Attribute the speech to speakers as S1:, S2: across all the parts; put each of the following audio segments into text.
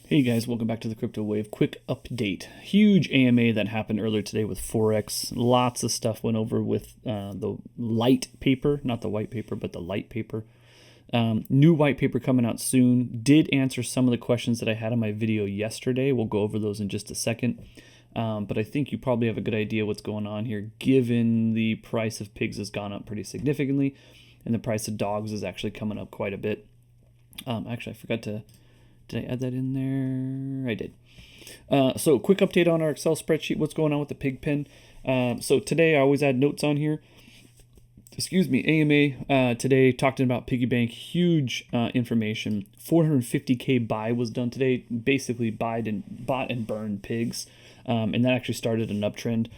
S1: Hey guys, welcome back to the Crypto Wave. Quick update. Huge AMA that happened earlier today with Forex. Lots of stuff went over with the light paper, not the white paper, but the light paper. New white paper coming out soon. Did answer some of the questions that I had on my video yesterday. We'll go over those in just a second. But I think you probably have a good idea what's going on here, given the price of pigs has gone up pretty significantly, and the price of dogs is actually coming up quite a bit. Actually, I forgot to... Did I add that in there? I did. So quick update on our Excel spreadsheet. What's going on with the pigpen? So today I always add notes on here. AMA today talking about piggy bank. Huge information. 450K buy was done today. Basically bought and burned pigs. And that actually started an uptrend.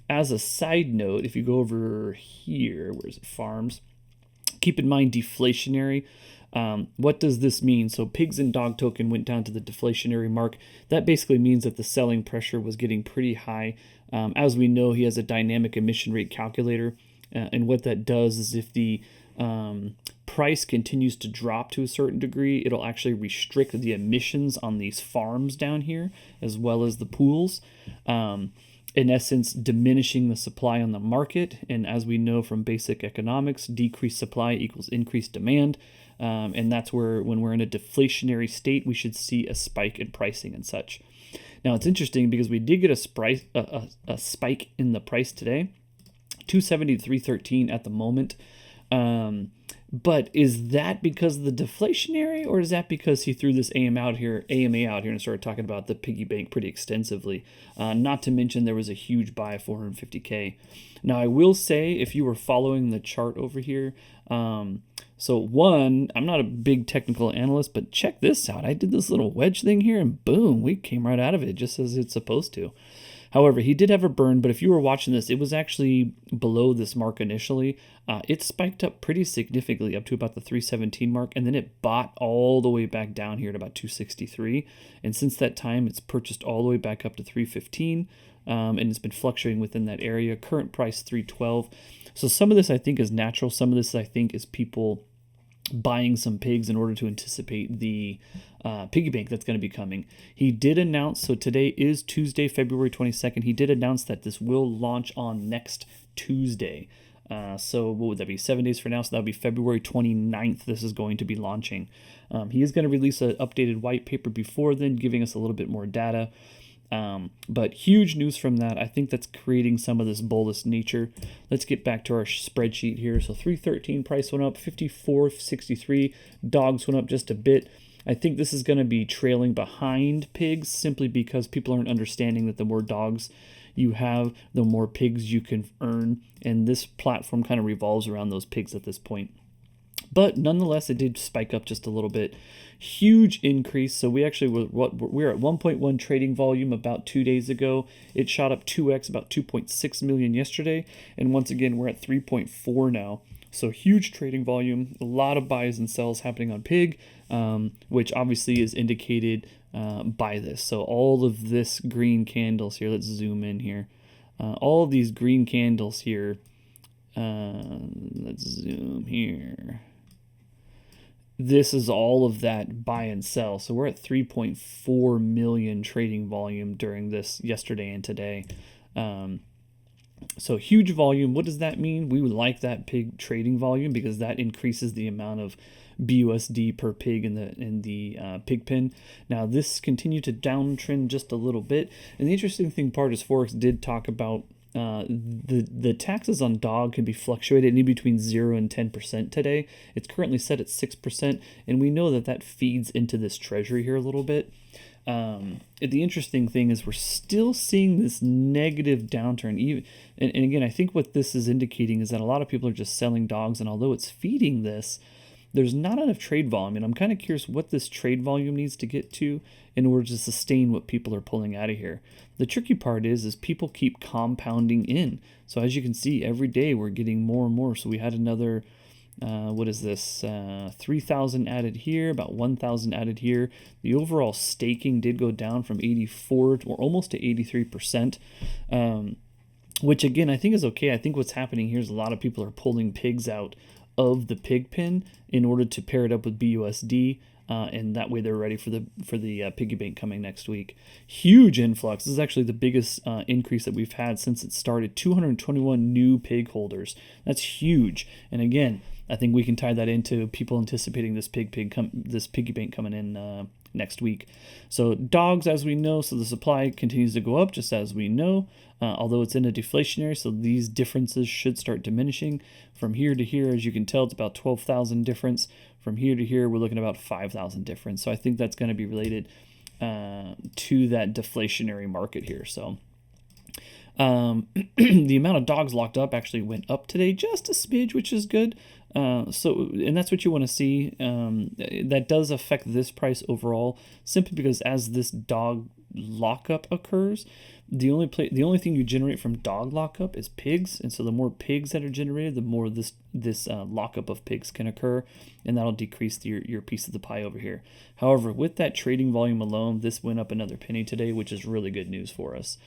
S1: As a side note, if you go over here, where's it? Farms. Keep in mind deflationary. What does this mean? So pigs and dog token went down to the deflationary mark. That basically means that the selling pressure was getting pretty high. As we know, he has a dynamic emission rate calculator. And what that does is if the price continues to drop to a certain degree, it'll actually restrict the emissions on these farms down here, as well as the pools. In essence, diminishing the supply on the market. And as we know from basic economics, decreased supply equals increased demand. And that's where, when we're in a deflationary state, we should see a spike in pricing and such. Now, it's interesting because we did get a spike in the price today, 270 to 313 at the moment. But is that because of the deflationary, or is that because he threw this AMA out here and started talking about the piggy bank pretty extensively? Not to mention there was a huge buy of 450K. Now, I will say, if you were following the chart over here, so one, I'm not a big technical analyst, but check this out. I did this little wedge thing here and boom, we came right out of it just as it's supposed to. However, he did have a burn, but if you were watching this, it was actually below this mark initially. It spiked up pretty significantly up to about the 317 mark, and then it bought all the way back down here at about 263. And since that time, it's purchased all the way back up to 315, and it's been fluctuating within that area. Current price 312. So some of this I think is natural. Some of this I think is people buying some pigs in order to anticipate the piggy bank that's going to be coming. He did announce, so today is Tuesday, February 22nd. He did announce that this will launch on next Tuesday. So what would that be? 7 days from now. So that would be February 29th. This is going to be launching. He is going to release an updated white paper before then, giving us a little bit more data. But huge news from that. I think that's creating some of this bullish nature. Let's get back to our spreadsheet here. So 313 price went up, 54.63. Dogs went up just a bit. I think this is going to be trailing behind pigs simply because people aren't understanding that the more dogs you have, the more pigs you can earn. And this platform kind of revolves around those pigs at this point. But nonetheless, it did spike up just a little bit. Huge increase. So we actually we're at 1.1 trading volume about 2 days ago. It shot up 2x, about 2.6 million yesterday. And once again, we're at 3.4 now. So huge trading volume, a lot of buys and sells happening on Pig, which obviously is indicated by this. So all of this green candles here, let's zoom in here. All of these green candles here, let's zoom here. This is all of that buy and sell. So we're at 3.4 million trading volume during this yesterday and today. So huge volume. What does that mean? We would like that pig trading volume because that increases the amount of BUSD per pig in the pigpen. Now this continued to downtrend just a little bit. And the interesting part is Forex did talk about the taxes on dog can be fluctuated in between 0 and 10% today. It's currently set at 6%, and we know that that feeds into this treasury here a little bit. The interesting thing is we're still seeing this negative downturn. And again, I think what this is indicating is that a lot of people are just selling dogs, and although it's feeding this, there's not enough trade volume. And I'm kind of curious what this trade volume needs to get to in order to sustain what people are pulling out of here. The tricky part is people keep compounding in. So as you can see, every day we're getting more and more. So we had another, 3,000 added here, about 1,000 added here. The overall staking did go down from 84 or almost to 83%. Which again, I think is okay. I think what's happening here is a lot of people are pulling pigs out of the pigpen in order to pair it up with BUSD. and that way they're ready for the piggy bank coming next week. Huge influx. This is actually the biggest increase that we've had since it started. 221 new pig holders. That's huge. And again, I think we can tie that into people anticipating this this piggy bank coming in next week. So dogs, as we know, so the supply continues to go up, just as we know, although it's in a deflationary, so these differences should start diminishing. From here to here, as you can tell, it's about 12,000 difference. From here to here, we're looking at about 5,000 difference. So I think that's going to be related to that deflationary market here. So the amount of dogs locked up actually went up today just a smidge, which is good. And that's what you want to see. That does affect this price overall, simply because as this dog lockup occurs, the only thing you generate from dog lockup is pigs, and so the more pigs that are generated, the more this lockup of pigs can occur, and that'll decrease your piece of the pie over here. However, with that trading volume alone, this went up another penny today, which is really good news for us.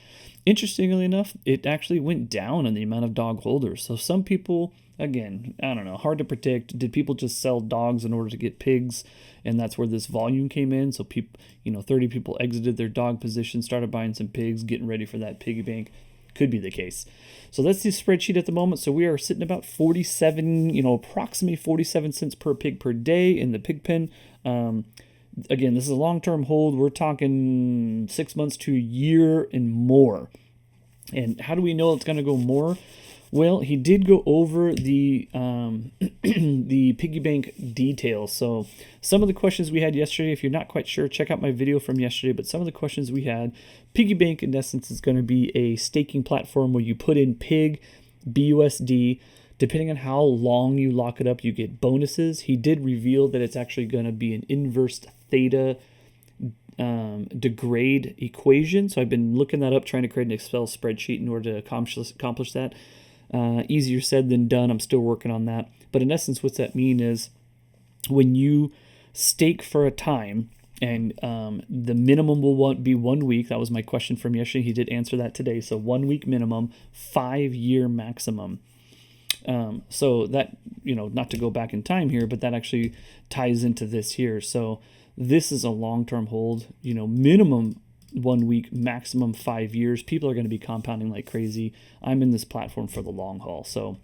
S1: Interestingly enough, it actually went down in the amount of dog holders. So some people, again, I don't know, hard to predict. Did people just sell dogs in order to get pigs? And that's where this volume came in. So people, 30 people exited their dog position, started buying some pigs, getting ready for that piggy bank. Could be the case. So that's the spreadsheet at the moment. So we are sitting about 47, approximately 47 cents per pig per day in the pig pen. Again, this is a long-term hold. We're talking 6 months to a year and more. And how do we know it's going to go more? Well, he did go over the the piggy bank details. So some of the questions we had yesterday, if you're not quite sure, check out my video from yesterday. But some of the questions we had, piggy bank in essence is going to be a staking platform where you put in pig, BUSD. Depending on how long you lock it up, you get bonuses. He did reveal that it's actually going to be an inverse theta degrade equation. So I've been looking that up, trying to create an Excel spreadsheet in order to accomplish that. Easier said than done. I'm still working on that. But in essence, what's that mean is when you stake for a time, and the minimum will be 1 week. That was my question from yesterday. He did answer that today. So 1 week minimum, 5-year maximum. So that, not to go back in time here, but that actually ties into this here. So this is a long-term hold, minimum 1 week, maximum 5 years. People are going to be compounding like crazy. I'm in this platform for the long haul. So,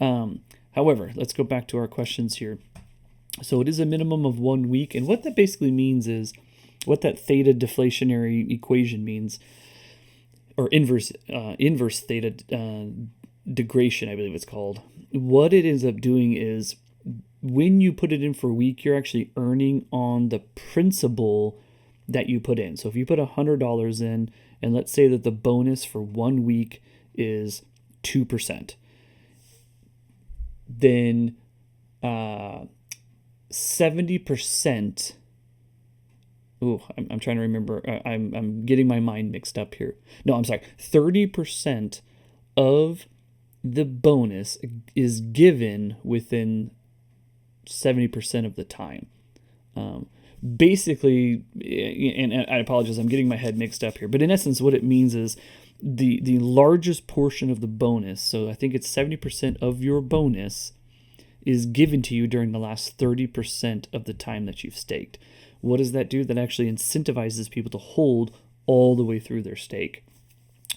S1: however, let's go back to our questions here. So it is a minimum of 1 week. And what that basically means is what that theta deflationary equation means, or inverse theta degradation, I believe it's called. What it ends up doing is when you put it in for a week, you're actually earning on the principal that you put in. So if you put $100 in, and let's say that the bonus for 1 week is 2%, then 70%. Oh, I'm trying to remember. I'm getting my mind mixed up here. No, I'm sorry. 30% of the bonus is given within 70% of the time. Basically, and I apologize, I'm getting my head mixed up here, but in essence, what it means is the largest portion of the bonus, so I think it's 70% of your bonus, is given to you during the last 30% of the time that you've staked. What does that do? That actually incentivizes people to hold all the way through their stake.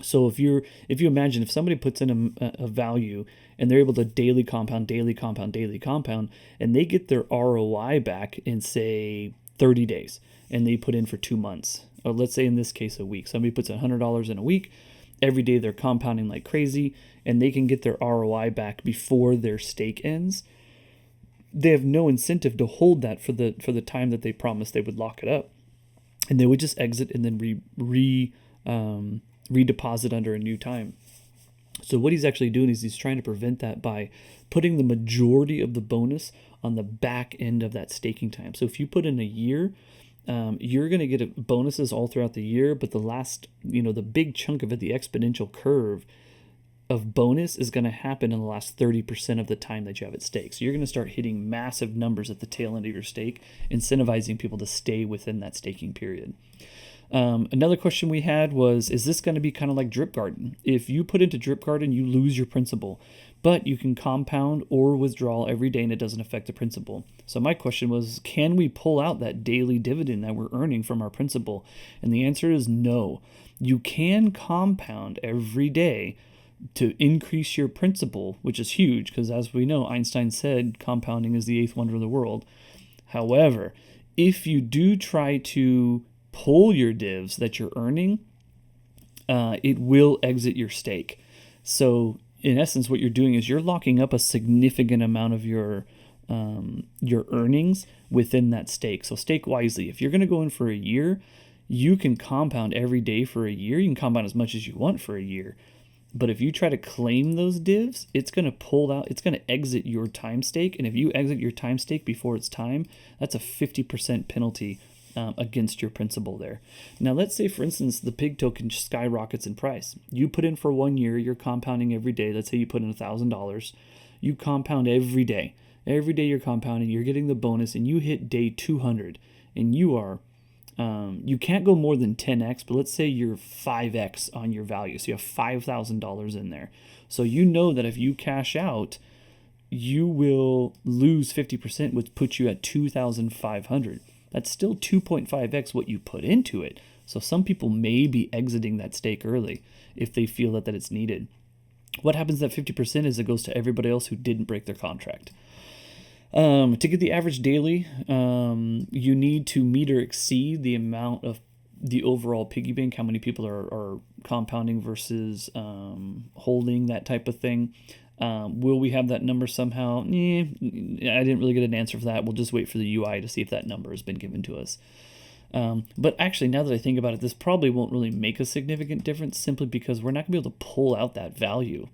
S1: So if you imagine if somebody puts in a value and they're able to daily compound, and they get their ROI back in, say, 30 days, and they put in for 2 months, or let's say in this case a week. Somebody puts $100 in a week. Every day they're compounding like crazy, and they can get their ROI back before their stake ends. They have no incentive to hold that for the time that they promised they would lock it up, and they would just exit and then redeposit under a new time. So what he's actually doing is he's trying to prevent that by putting the majority of the bonus on the back end of that staking time. So if you put in a year, you're going to get bonuses all throughout the year, but the last, the big chunk of it, the exponential curve of bonus, is going to happen in the last 30% of the time that you have at stake. So you're going to start hitting massive numbers at the tail end of your stake, incentivizing people to stay within that staking period. Another question we had was, is this going to be kind of like Drip Garden? If you put into Drip Garden, you lose your principal, but you can compound or withdraw every day and it doesn't affect the principal. So my question was, can we pull out that daily dividend that we're earning from our principal? And the answer is no. You can compound every day to increase your principal, which is huge because, as we know, Einstein said compounding is the eighth wonder of the world. However, if you do try to pull your divs that you're earning, it will exit your stake. So in essence, what you're doing is you're locking up a significant amount of your earnings within that stake. So stake wisely. If you're going to go in for a year, you can compound every day for a year. You can compound as much as you want for a year. But if you try to claim those divs, it's going to pull out, it's going to exit your time stake. And if you exit your time stake before it's time, that's a 50% penalty against your principal there. Now, let's say, for instance, the pig token skyrockets in price. You put in for 1 year, you're compounding every day. Let's say you put in $1,000. You compound every day. Every day you're compounding, you're getting the bonus, and you hit day 200. And you are, you can't go more than 10x, but let's say you're 5x on your value. So you have $5,000 in there. So you know that if you cash out, you will lose 50%, which puts you at 2,500. That's still 2.5x what you put into it. So some people may be exiting that stake early if they feel that it's needed. What happens at 50% is it goes to everybody else who didn't break their contract. To get the average daily, you need to meet or exceed the amount of the overall piggy bank, how many people are compounding versus holding, that type of thing. Will we have that number somehow? I didn't really get an answer for that. We'll just wait for the UI to see if that number has been given to us. But actually, now that I think about it, this probably won't really make a significant difference simply because we're not going to be able to pull out that value.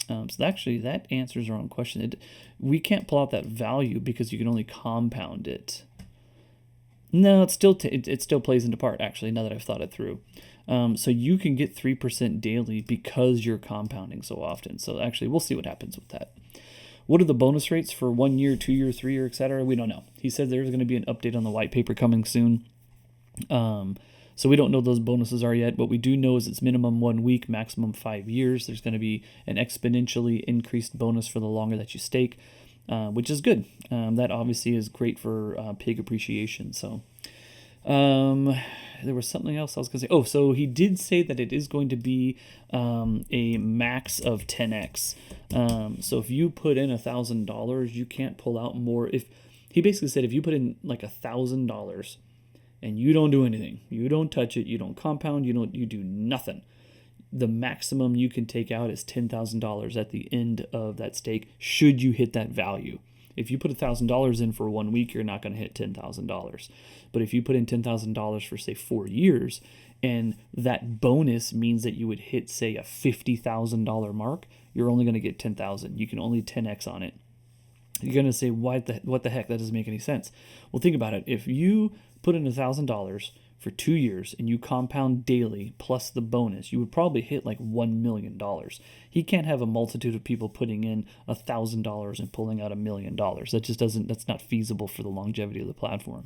S1: So actually, that answers our own question. We can't pull out that value because you can only compound it. No, it still plays into part, actually, now that I've thought it through. So you can get 3% daily because you're compounding so often. So actually, we'll see what happens with that. What are the bonus rates for 1 year, 2 year, 3 year, etc.? We don't know. He said there's going to be an update on the white paper coming soon. So we don't know those bonuses are yet. What we do know is it's minimum 1 week, maximum 5 years. There's going to be an exponentially increased bonus for the longer that you stake, which is good. That obviously is great for pig appreciation. So there was something else I was going to say. Oh, so he did say that it is going to be a max of 10x. So if you put in $1,000, you can't pull out more. If he basically said if you put in like $1,000 and you don't do anything, you don't touch it, you don't compound, you do nothing, the maximum you can take out is $10,000 at the end of that stake should you hit that value. If you put $1,000 in for 1 week, you're not going to hit $10,000. But if you put in $10,000 for, say, 4 years, and that bonus means that you would hit, say, a $50,000 mark, you're only going to get $10,000. You can only 10x on it. You're going to say, what the heck? That doesn't make any sense. Well, think about it. If you put in $1,000 for 2 years and you compound daily plus the bonus, you would probably hit like $1 million. He can't have a multitude of people putting in $1,000 and pulling out $1 million. That's not feasible for the longevity of the platform.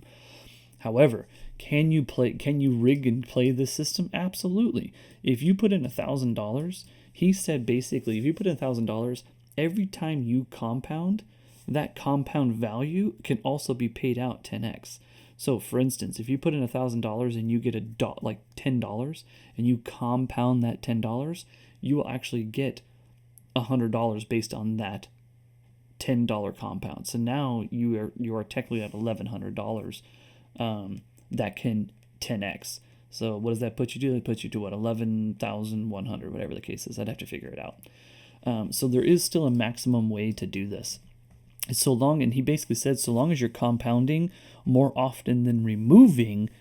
S1: However, can you rig and play this system? Absolutely. If you put in $1,000, he said basically if you put in $1,000, every time you compound, that compound value can also be paid out 10x. So, for instance, if you put in $1,000 and you get $10 and you compound that $10, you will actually get $100 based on that $10 compound. So now you are technically at $1,100 that can 10x. So what does that put you to? That puts you to what, 11,100, whatever the case is. I'd have to figure it out. So there is still a maximum way to do this. And he basically said, so long as you're compounding more often than removing,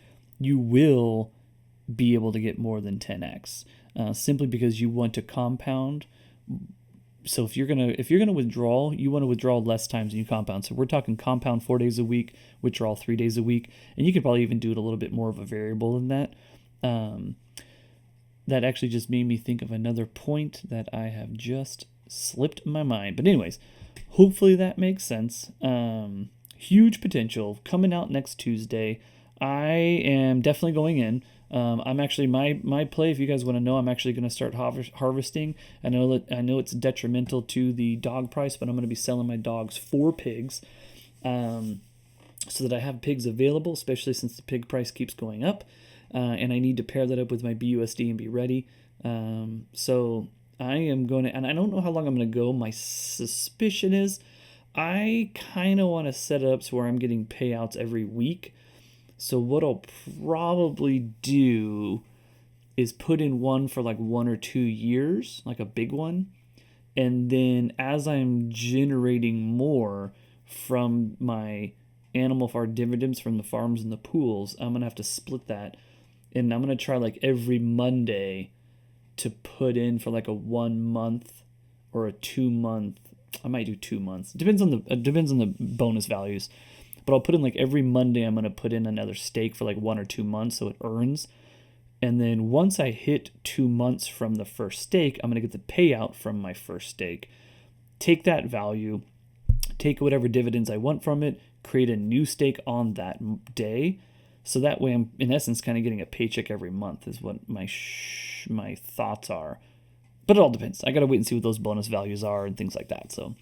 S1: you will be able to get more than 10x. Simply because you want to compound. So if you're gonna withdraw, you want to withdraw less times than you compound. So we're talking compound 4 days a week, withdrawal 3 days a week, and you could probably even do it a little bit more of a variable than that. That actually just made me think of another point that I have just slipped my mind. But anyways, hopefully that makes sense. Huge potential coming out next Tuesday. I am definitely going in. I'm actually my play. If you guys want to know, I'm actually going to start harvesting. I know it's detrimental to the dog price, but I'm going to be selling my dogs for pigs, so that I have pigs available, especially since the pig price keeps going up, and I need to pair that up with my BUSD and be ready. So I am going to, and I don't know how long I'm going to go. My suspicion is I kind of want to set it up to where I'm getting payouts every week. So what I'll probably do is put in one for like 1 or 2 years, like a big one. And then as I'm generating more from my animal farm dividends from the farms and the pools, I'm going to have to split that. And I'm going to try like every Monday to put in for like a 1 month or a 2 month. I might do 2 months. It depends on the bonus values. But I'll put in like every Monday, I'm going to put in another stake for like 1 or 2 months so it earns. And then once I hit 2 months from the first stake, I'm going to get the payout from my first stake. Take that value, take whatever dividends I want from it, create a new stake on that day. So that way I'm, in essence, kind of getting a paycheck every month is what my thoughts are. But it all depends. I got to wait and see what those bonus values are and things like that. So,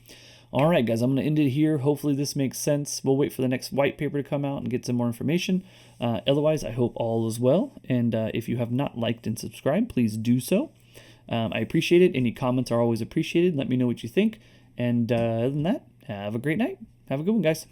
S1: all right, guys, I'm going to end it here. Hopefully this makes sense. We'll wait for the next white paper to come out and get some more information. Otherwise, I hope all is well. And if you have not liked and subscribed, please do so. I appreciate it. Any comments are always appreciated. Let me know what you think. And other than that, have a great night. Have a good one, guys.